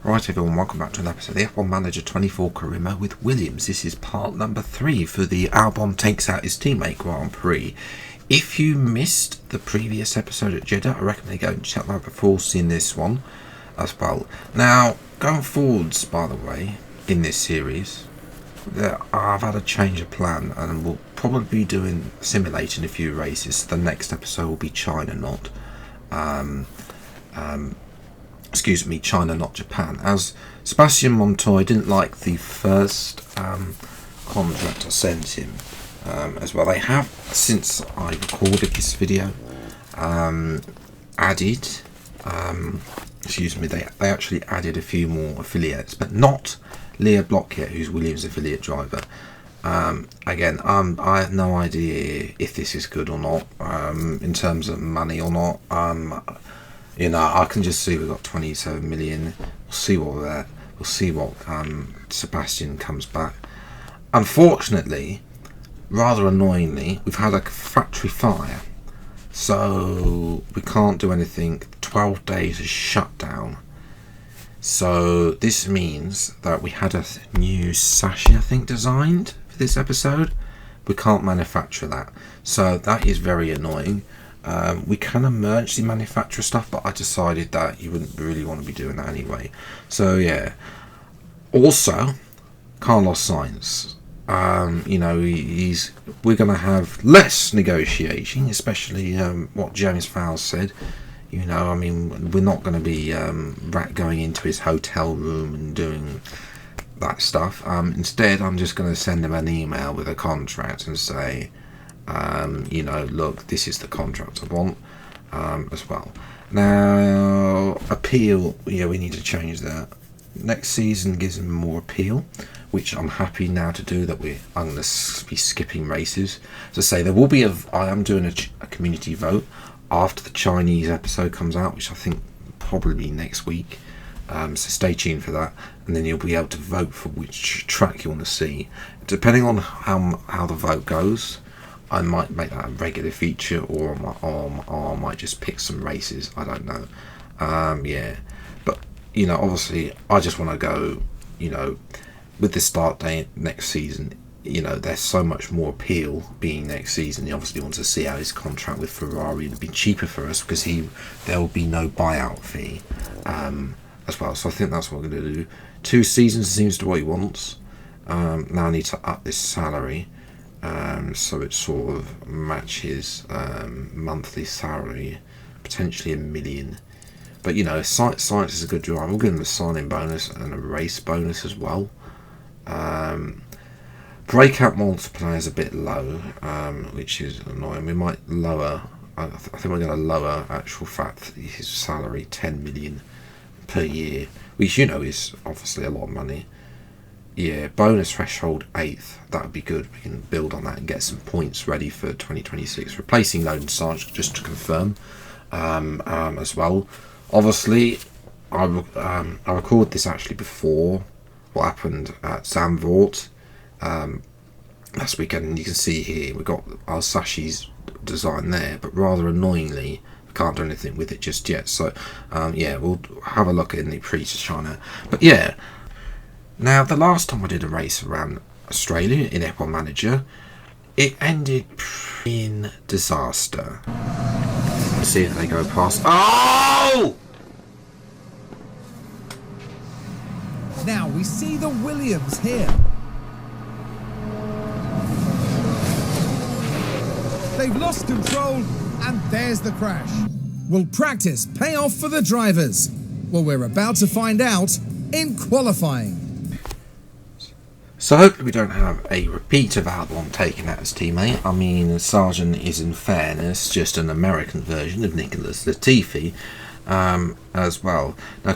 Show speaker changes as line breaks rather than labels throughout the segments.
Right everyone, welcome back to another episode of the F1 Manager 24 career mode with Williams. This is part number 3 for the Albon takes out his teammate Grand Prix. If you missed the previous episode at Jeddah, I recommend you go and check that out before seeing this one as well. Now, going forwards, by the way, in this series, I've had a change of plan and we'll probably be doing simulating a few races. The next episode will be China, not China, not Japan, as Sebastian Montoya didn't like the first contract I sent him as well. They have, since I recorded this video, added, they actually added a few more affiliates, but not Leah Block yet, who's Williams' affiliate driver. Again, I have no idea if this is good or not, in terms of money or not. You know, I can just see we've got 27 million. We'll see what Sebastian comes back. Unfortunately, rather annoyingly, we've had a factory fire, so we can't do anything. 12 days is shut down. So this means that we had a new sashi, I think, designed for this episode. We can't manufacture that, so that is very annoying. We can emergency manufacture stuff, but I decided that you wouldn't really want to be doing that anyway. So yeah. Also, Carlos Sainz. You know, we're going to have less negotiating, especially what James Fowles said. You know, I mean, we're not going to be going into his hotel room and doing that stuff. Instead, I'm just going to send him an email with a contract and say, you know, look, this is the contract I want, as well. Now, appeal, yeah, we need to change that. Next season gives him more appeal, which I'm happy now to do. I'm going to be skipping races. As I say, there will be I am doing a community vote after the Chinese episode comes out, which I think probably next week. So stay tuned for that, and then you'll be able to vote for which track you want to see. Depending on how the vote goes, I might make that a regular feature, or I might just pick some races. I don't know. Yeah, but you know, obviously, I just want to go. You know, with the start date next season, you know, there's so much more appeal being next season. He obviously wants to see how his contract with Ferrari would be cheaper for us, because there will be no buyout fee as well. So I think that's what we're going to do. 2 seasons seems to what he wants. Now I need to up this salary. So it sort of matches monthly salary, potentially $1 million. But you know, Sainz is a good driver. We'll give him a signing bonus and a race bonus as well. Breakout multiplier is a bit low, which is annoying. We might lower. I think we're going to lower actual fact his salary 10 million per year, which you know is obviously a lot of money. Yeah, bonus threshold 8th. That would be good. We can build on that and get some points ready for 2026. Replacing Logan Sarge, just to confirm, as well. Obviously, I recorded this actually before what happened at Zandvoort last weekend, and you can see here we've got our Sashi's design there, but rather annoyingly, we can't do anything with it just yet. So, yeah, we'll have a look in the pre-China. But yeah. Now, the last time I did a race around Australia in F1 Manager, it ended in disaster. Let's see if they go past. Oh!
Now we see the Williams here. They've lost control, and there's the crash. Will practice pay off for the drivers? Well, we're about to find out in qualifying.
So hopefully we don't have a repeat of Albon taking out his teammate. I mean, Sargent is, in fairness, just an American version of Nicholas Latifi as well. Now,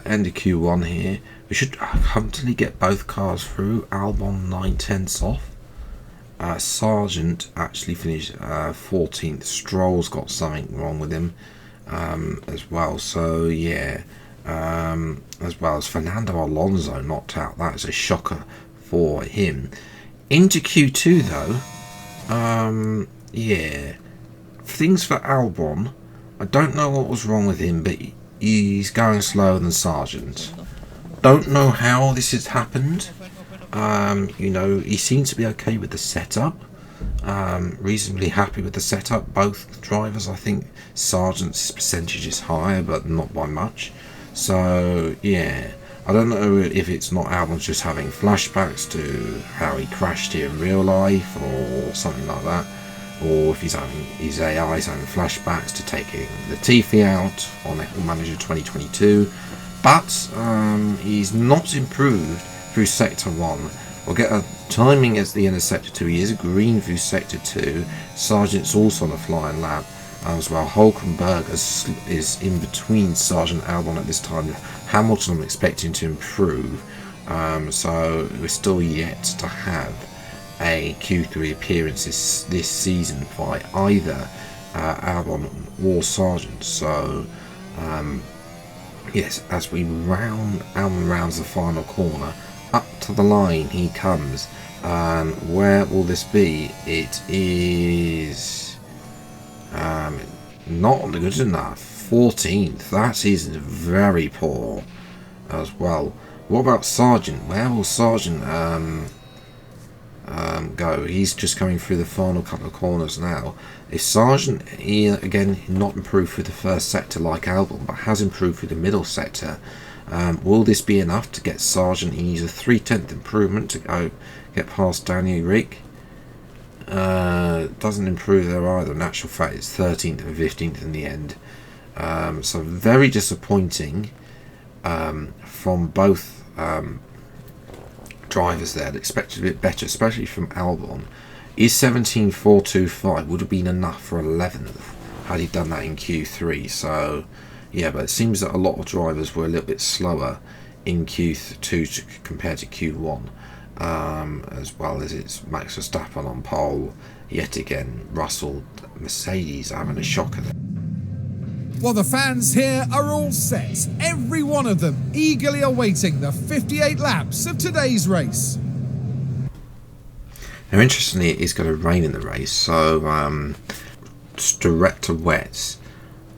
end of Q1 here. We should comfortably get both cars through. Albon 9/10 off. Sargent actually finished 14th. Stroll's got something wrong with him as well. So, yeah. As well as Fernando Alonso knocked out. That is a shocker for him. Into Q2 though, yeah, things for Albon. I don't know what was wrong with him, but he's going slower than Sargent. Don't know how this has happened. You know, he seems to be okay with the setup. Reasonably happy with the setup. Both drivers, I think Sargent's percentage is higher, but not by much. So yeah, I don't know if it's not Albon's just having flashbacks to how he crashed here in real life or something like that, or if his AI is having flashbacks to taking Latifi out on F1 Manager 2022. But he's not improved through Sector 1. We'll get a timing at the end of Sector 2. He is green through Sector 2. Sargent's also on a flying lap as well. Hulkenberg is in between Sargent and Albon at this time. Hamilton I'm expecting to improve. So we're still yet to have a Q3 appearance this season by either Albon or Sargent. So yes, as Albon rounds the final corner, up to the line he comes, and where will this be? It is not good enough. 14th. That is very poor as well. What about Sargent? Where will Sargent go? He's just coming through the final couple of corners now. If Sargent, again, not improved through the first sector like Albon, but has improved through the middle sector, will this be enough to get Sargent? He needs a 3/10 improvement to get past Daniel Rick. Doesn't improve there either. In actual fact, it's 13th and 15th in the end. So very disappointing from both drivers there. I'd expected a bit better, especially from Albon. Is 17.425 would have been enough for 11th had he done that in Q3. So yeah, but it seems that a lot of drivers were a little bit slower in Q2 compared to Q1, as well as it's Max Verstappen on pole yet again. Russell, Mercedes are having a shocker there.
Well, the fans here are all set, every one of them eagerly awaiting the 58 laps of today's race.
Now, interestingly, it is going to rain in the race, so it's direct to wets.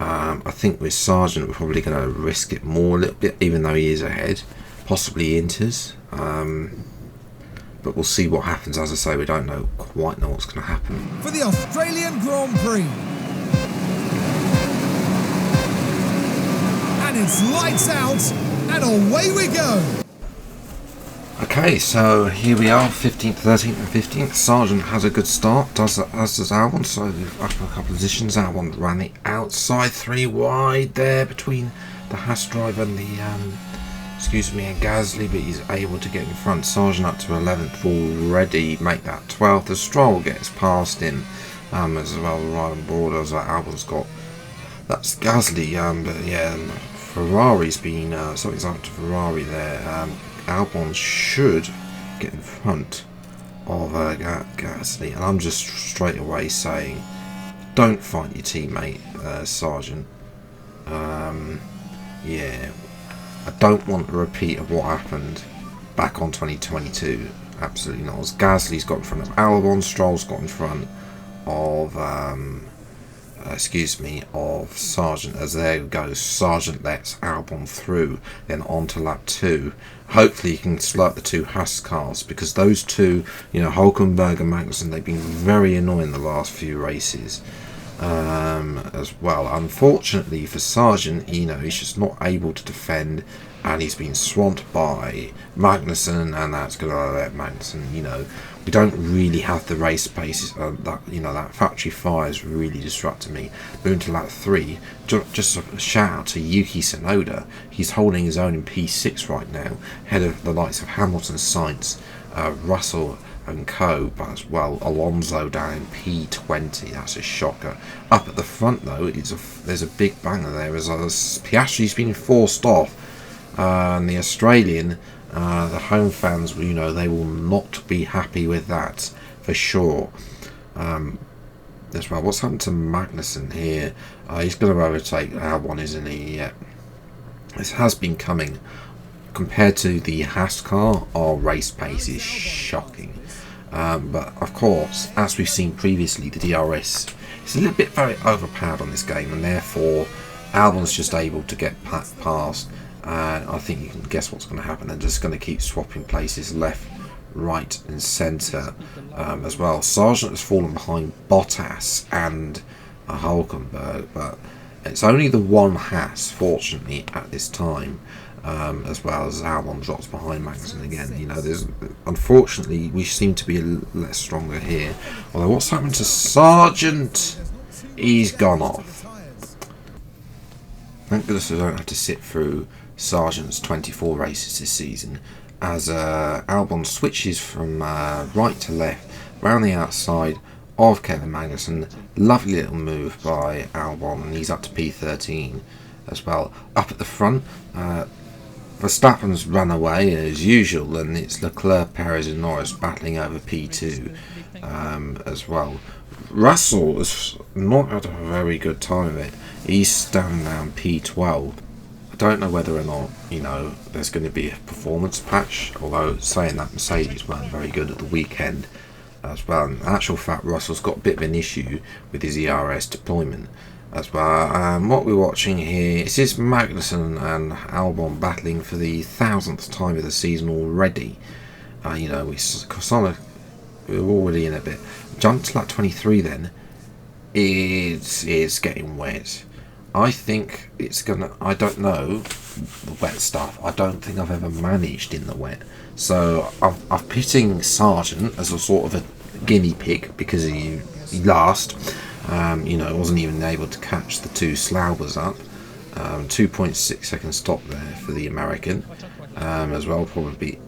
I think with Sargent, we're probably going to risk it more a little bit, even though he is ahead. Possibly enters, but we'll see what happens. As I say, we don't quite know what's going to happen.
For the Australian Grand Prix. And it's lights out, and away we go.
Okay, so here we are, 15th, 13th and 15th. Sargent has a good start, as does Albon, so up a couple of positions. Albon ran the outside 3 wide there between the Haas driver and the, and Gasly, but he's able to get in front. Sargent up to 11th already, make that 12th. As Stroll gets past him, as well, right on board, as Albon's got, that's Gasly, but yeah, Ferrari's been, something's up to Ferrari there. Albon should get in front of Gasly, and I'm just straight away saying, don't fight your teammate, Sargent. Yeah, I don't want a repeat of what happened back on 2022. Absolutely not. As Gasly's got in front of Albon, Stroll's got in front of of Sargent. As there goes, Sargent lets Albon through, then on to lap 2. Hopefully he can slow up the 2 Haas cars, because those two, Hulkenberg and Magnussen, they've been very annoying the last few races as well. Unfortunately for Sargent, he's just not able to defend, and he's been swamped by Magnussen, and that's going to let Magnussen, we don't really have the race pace. That factory fire is really disrupting me. Moving to lap 3, just a shout out to Yuki Tsunoda. He's holding his own in P6 right now, ahead of the likes of Hamilton, Sainz, Russell and co, but as well Alonso down in P20. That's a shocker. Up at the front though, there's a big banger there, as Piastri's been forced off, and the Australian, the home fans, they will not be happy with that for sure. As well, what's happened to Magnussen here? He's going to overtake Albon, isn't he? Yeah. This has been coming. Compared to the Haas car, our race pace is shocking. But of course, as we've seen previously, the DRS is a little bit very overpowered on this game, and therefore Albon's just able to get past, and I think you can guess what's going to happen. They're just going to keep swapping places left, right and centre as well. Sargent has fallen behind Bottas and Hulkenberg, but it's only the one Haas, fortunately, at this time, as well as Albon drops behind Magnussen again. You know, there's unfortunately we seem to be less stronger here. Although what's happened to Sargent? He's gone off. Thank goodness I don't have to sit through Sargent's 24 races this season, as Albon switches from right to left round the outside of Kevin Magnussen. Lovely little move by Albon, and he's up to P13 as well. Up at the front, Verstappen's run away as usual, and it's Leclerc, Perez and Norris battling over P2 as well. Russell has not had a very good time of it. He's standing down P12. I don't know whether or not, you know, there's going to be a performance patch, although saying that, Mercedes weren't very good at the weekend as well. In actual fact, Russell's got a bit of an issue with his ERS deployment as well. What we're watching here is Magnussen and Albon battling for the 1000th time of the season already. You know, we're already in a bit. Jump to lap 23 then. It's getting wet. I think it's gonna, I don't know the wet stuff. I don't think I've ever managed in the wet. So I'm pitting Sargent as a sort of a guinea pig because he last. You know, wasn't even able to catch the two Slaubers up. 2.6 second stop there for the American as well. Probably,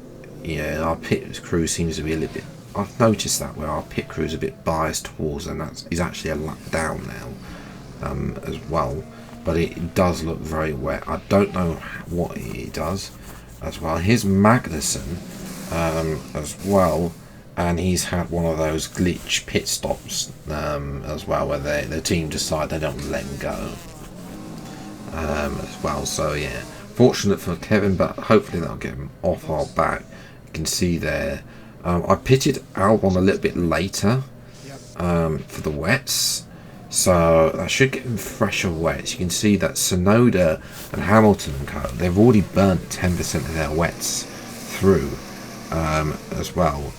yeah, our pit crew seems to be a little bit, I've noticed that where our pit crew is a bit biased towards them. He's actually a lap down now as well, but it does look very wet. I don't know what it does as well. Here's Magnussen as well, and he's had one of those glitch pit stops as well, where the team decide they don't want to let him go as well. So yeah, fortunate for Kevin, but hopefully that'll get him off our back. You can see there, I pitted Albon a little bit later for the wets, so that should get him fresher wets. You can see that Tsunoda and Hamilton and co, they've already burnt 10% of their wets through as well.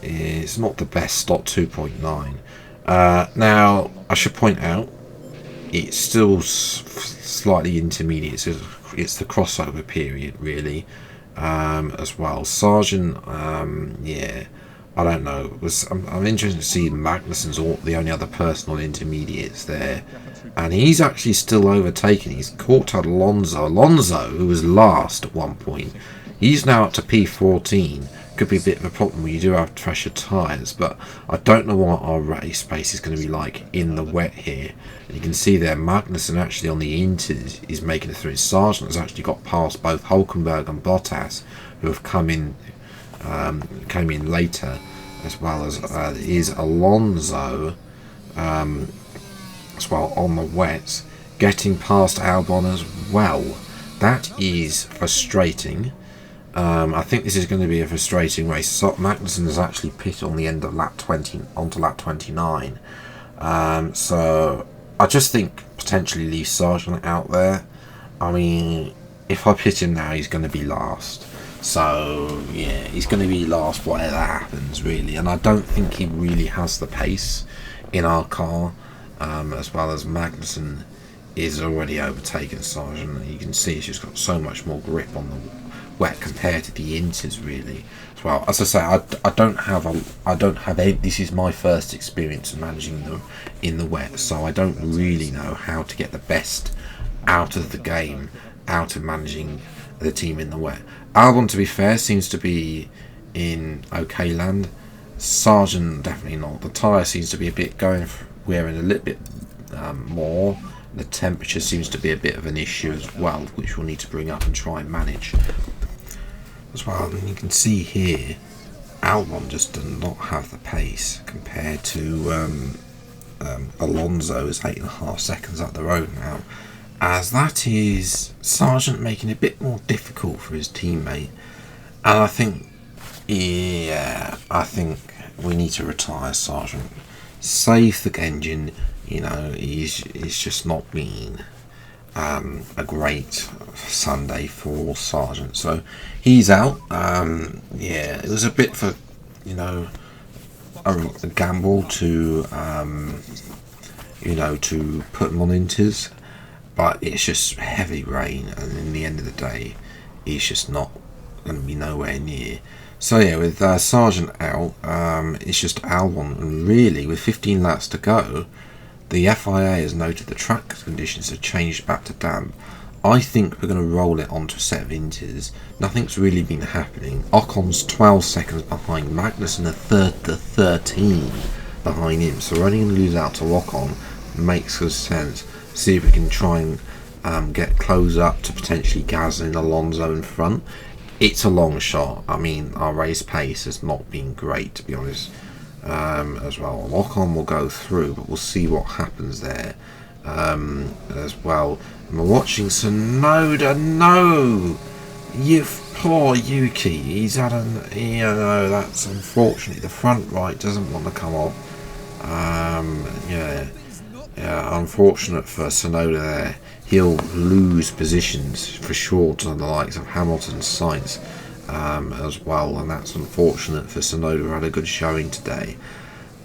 It's not the best stop, 2.9. Now I should point out it's still slightly intermediate, so it's the crossover period really as well. Sargent, yeah, I don't know. I'm interested to see Magnussen's the only other person on intermediates there, and he's actually still overtaken. He's caught Alonso, who was last at one point. He's now up to P14. Could be a bit of a problem when you do have fresher tyres, but I don't know what our race pace is going to be like in the wet here. And you can see there Magnussen actually on the inters is making it through. Sargent has actually got past both Hulkenberg and Bottas, who have came in later, as well as is Alonso as well on the wets, getting past Albon as well. That is frustrating. I think this is going to be a frustrating race. So Magnussen has actually pitted on the end of lap 20 onto lap 29. So I just think potentially leave Sargent out there. I mean, if I pit him now, he's going to be last. So yeah, he's going to be last whatever happens really. And I don't think he really has the pace in our car, as well as Magnussen is already overtaken Sargent. You can see he's just got so much more grip on the wet compared to the inters really as well. As I say, I don't have any, this is my first experience of managing them in the wet, so I don't really know how to get the best out of the game, out of managing the team in the wet. Albon, to be fair, seems to be in okay land. Sargent definitely not. The tyre seems to be a bit wearing a little bit more. The temperature seems to be a bit of an issue as well, which we'll need to bring up and try and manage as well. And you can see here Albon just does not have the pace compared to Alonso is 8.5 seconds up the road now, as that is Sargent making it a bit more difficult for his teammate. And I think, yeah, I think we need to retire Sargent, save the engine. You know, he's just not been a great Sunday for Sargent. So he's out. Yeah, it was a bit for, you know, a gamble to to put him on inters, but it's just heavy rain, and in the end of the day, he's just not going to be nowhere near. So yeah, with Sargent out, it's just Albon, and really with 15 laps to go, the FIA has noted the track conditions have changed back to damp. I think we're going to roll it onto a set of inters. Nothing's really been happening. Ocon's 12 seconds behind Magnussen, the 13 behind him, so we're only going to lose out to Ocon. Makes good sense. See if we can try and get close up to potentially Gasly and Alonso in front. It's a long shot. I mean, our race pace has not been great, to be honest, as well. Ocon will go through, but we'll see what happens there as well. And we're watching Tsunoda. No, you poor Yuki. He's had that's unfortunately the front right doesn't want to come off. Yeah, unfortunate for Tsunoda there. He'll lose positions for sure to the likes of Hamilton, Sainz as well, and that's unfortunate for Tsunoda, who had a good showing today.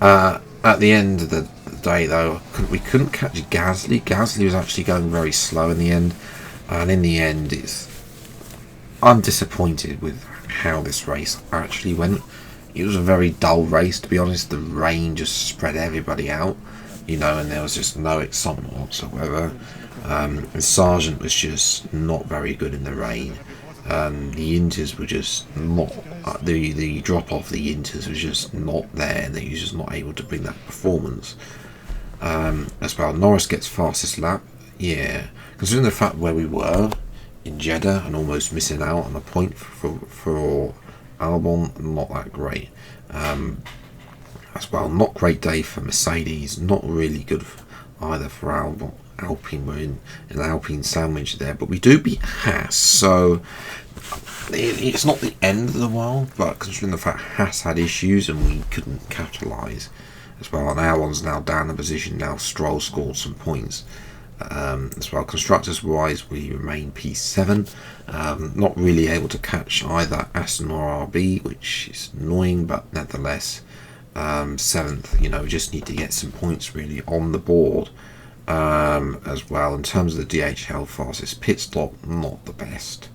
At the end of the day, though, we couldn't catch Gasly. Gasly was actually going very slow in the end, and in the end, I'm disappointed with how this race actually went. It was a very dull race, to be honest. The rain just spread everybody out, and there was just no excitement whatsoever. And Sargent was just not very good in the rain. The inters were just not, the drop off the inters was just not there, and he was just not able to bring that performance as well. Norris gets fastest lap, yeah, considering the fact where we were in Jeddah and almost missing out on a point for Albon, not that great as well. Not great day for Mercedes, not really good either for Alpine. We're in an Alpine sandwich there, but we do beat Haas, so it's not the end of the world, but considering the fact Haas had issues and we couldn't capitalise as well, and Albon's now down the position. Now Stroll scored some points as well. Constructors wise, we remain P7, not really able to catch either Aston or RB, which is annoying, but nevertheless 7th. We just need to get some points really on the board as well. In terms of the DHL fastest pit stop, not the best.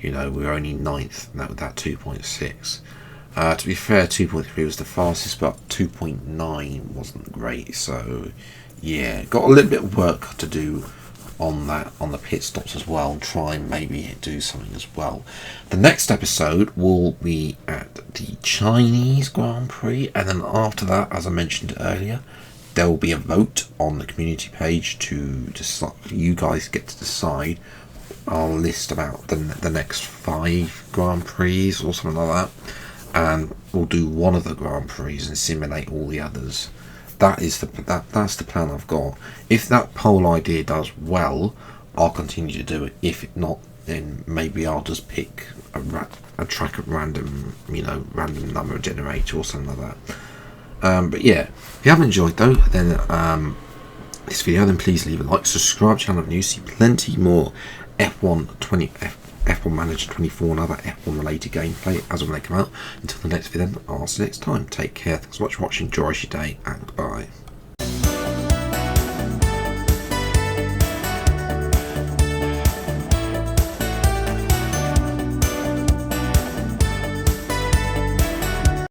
We're only 9th with that 2.6. To be fair, 2.3 was the fastest, but 2.9 wasn't great. So yeah, got a little bit of work to do on that, on the pit stops as well, and try and maybe do something as well. The next episode will be at the Chinese Grand Prix, and then after that, as I mentioned earlier, there will be a vote on the community page to decide. You guys get to decide. I'll list about the next 5 Grand Prix or something like that, and we'll do one of the Grand Prix and simulate all the others. That's the plan I've got. If that poll idea does well, I'll continue to do it. If not, then maybe I'll just pick a track at random, random number generator or something like that. But yeah, if you have enjoyed though, then this video, then please leave a like, subscribe to the channel if you see plenty more F1 Manager 24 and other F1 related gameplay as when they come out. Until the next video, I'll see you next time. Take care, thanks so much for watching, enjoy your day, and goodbye.